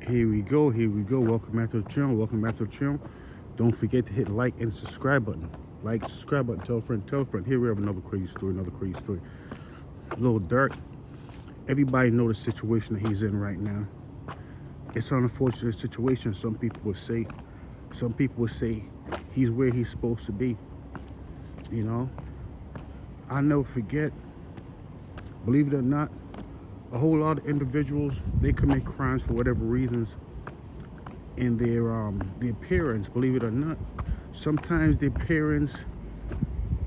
Here we go. Welcome back to the channel. Don't forget to hit like and subscribe button. Subscribe button, tell a friend. Here we have another crazy story. Lil Durk. Everybody know the situation that he's in right now. It's an unfortunate situation. Some people would say he's where he's supposed to be. You know, I'll never forget, believe it or not, a whole lot of individuals, they commit crimes for whatever reasons, and their parents, believe it or not, sometimes their parents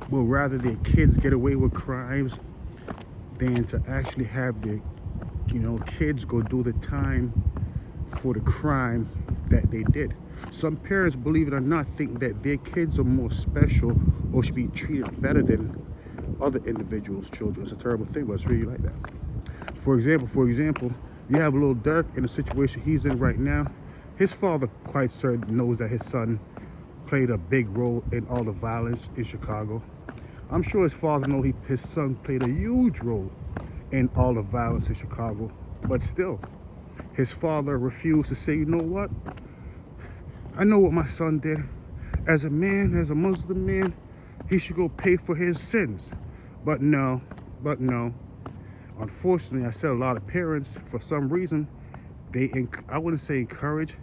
will rather their kids get away with crimes than to actually have their kids go do the time for the crime that they did. Some parents, believe it or not, think that their kids are more special or should be treated better than other individuals' children. It's a terrible thing, but it's really like that. For example, you have Lil Durk in the situation he's in right now. His father quite certain knows that his son played a big role in all the violence in Chicago. I'm sure his father knows his son played a huge role in all the violence in Chicago. But still, his father refused to say, you know what? I know what my son did. As a man, as a Muslim man, he should go pay for his sins. But no. Unfortunately, I said a lot of parents, for some reason, I wouldn't say encourage,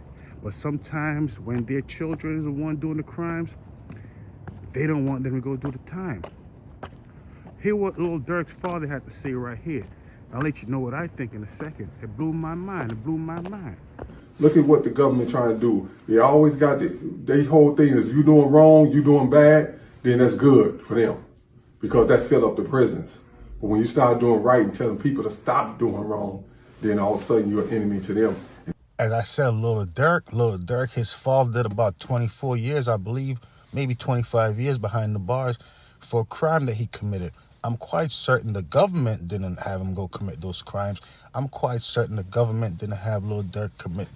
but sometimes when their children is the one doing the crimes, they don't want them to go do the time. Hear what Lil Durk's father had to say right here. I'll let you know what I think in a second. It blew my mind. Look at what the government trying to do. They always got their whole thing is you doing wrong, you doing bad, then that's good for them because that fill up the prisons. But when you start doing right and telling people to stop doing wrong, then all of a sudden you're an enemy to them. As I said, Lil Durk, his father did about 24 years, I believe, maybe 25 years behind the bars for a crime that he committed. I'm quite certain the government didn't have him go commit those crimes. I'm quite certain the government didn't have Lil Durk commit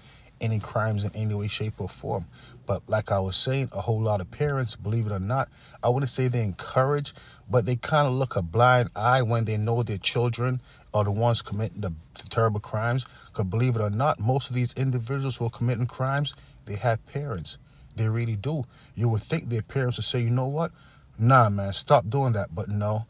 any crimes in any way, shape, or form. But like I was saying, a whole lot of parents, believe it or not, I wouldn't say they encourage, but they kind of look a blind eye when they know their children are the ones committing the terrible crimes. Because believe it or not, most of these individuals who are committing crimes, they have parents. They really do. You would think their parents would say, you know what? Nah, man, stop doing that. But no,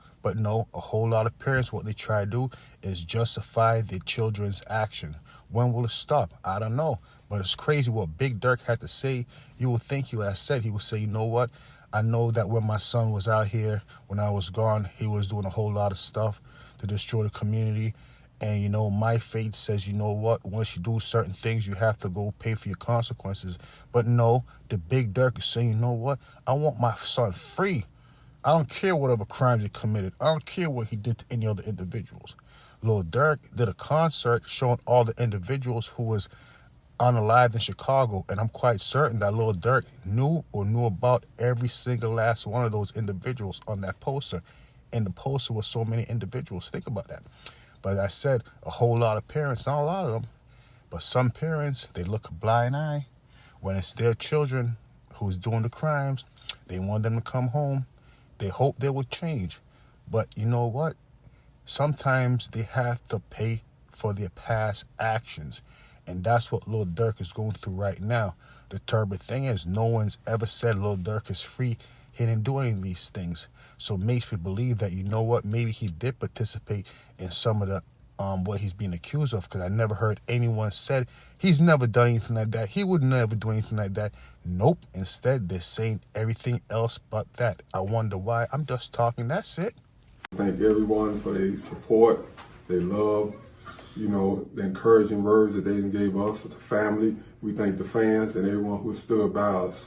a whole lot of parents, what they try to do is justify their children's action. When will it stop? I don't know. But it's crazy what Big Durk had to say. You would think he would say, you know what? I know that when my son was out here, when I was gone, he was doing a whole lot of stuff to destroy the community. And, my faith says, you know what? Once you do certain things, you have to go pay for your consequences. But no, the Big Durk is saying, you know what? I want my son free. I don't care whatever crimes he committed. I don't care what he did to any other individuals. Lil Durk did a concert showing all the individuals who was unalived in Chicago, and I'm quite certain that Lil Durk knew about every single last one of those individuals on that poster. And the poster was so many individuals. Think about that. But as I said, a whole lot of parents, not a lot of them, but some parents, they look a blind eye when it's their children who's doing the crimes. They want them to come home. They hope they will change. But you know what? Sometimes they have to pay for their past actions. And that's what Lil Durk is going through right now. The terrible thing is no one's ever said Lil Durk is free. He didn't do any of these things. So it makes me believe that, you know what, maybe he did participate in some of the what he's being accused of, because I never heard anyone said he's never done anything like that. He would never do anything like that. Nope. Instead, they're saying everything else but that. I wonder why. I'm just talking. That's it. Thank everyone for their support, their love, the encouraging words that they gave us, the family. We thank the fans and everyone who stood by us.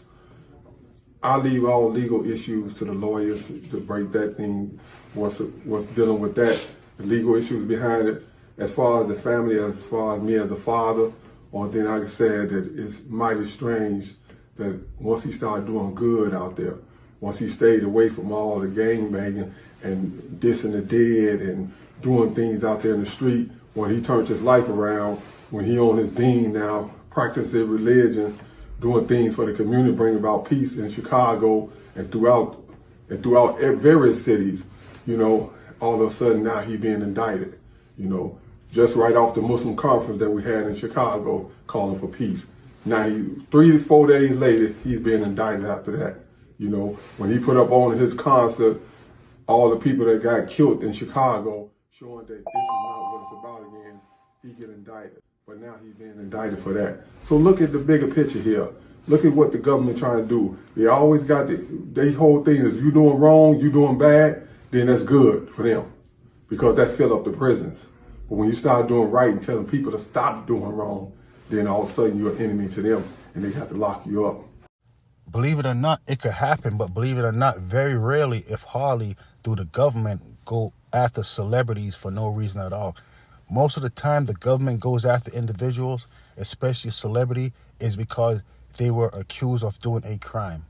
I leave all legal issues to the lawyers to break that thing, what's dealing with that, the legal issues behind it. As far as the family, as far as me as a father, one thing I can say that it's mighty strange that once he started doing good out there, once he stayed away from all the gangbanging and dissing the dead and doing things out there in the street, when he turned his life around, when he on his dean now, practicing religion, doing things for the community, bringing about peace in Chicago and throughout various cities, all of a sudden now he being indicted. just right off the Muslim conference that we had in Chicago calling for peace. Now, 3 to 4 days later, he's being indicted after that. You know, when he put up on his concert, all the people that got killed in Chicago, showing that this is not what it's about again, he get indicted. But now he's being indicted for that. So look at the bigger picture here. Look at what the government trying to do. They always got their whole thing is you doing wrong, you doing bad, then that's good for them because that fill up the prisons. But when you start doing right and telling people to stop doing wrong, then all of a sudden you're an enemy to them and they have to lock you up. Believe it or not, it could happen, but believe it or not, very rarely, if hardly, do the government go after celebrities for no reason at all. Most of the time, the government goes after individuals, especially a celebrity, is because they were accused of doing a crime.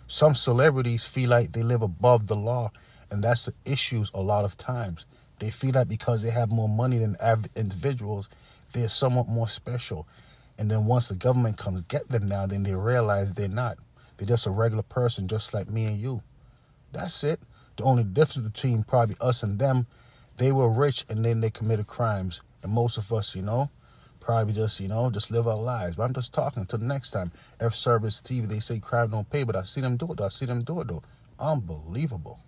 Some celebrities feel like they live above the law, and that's the issues a lot of times. They feel like because they have more money than average individuals, they're somewhat more special. And then once the government comes get them now, then they realize they're not. They're just a regular person just like me and you. That's it. The only difference between probably us and them, they were rich and then they committed crimes. And most of us, probably just, just live our lives. But I'm just talking until the next time. F Service TV, they say crime don't pay, but I see them do it though. Unbelievable.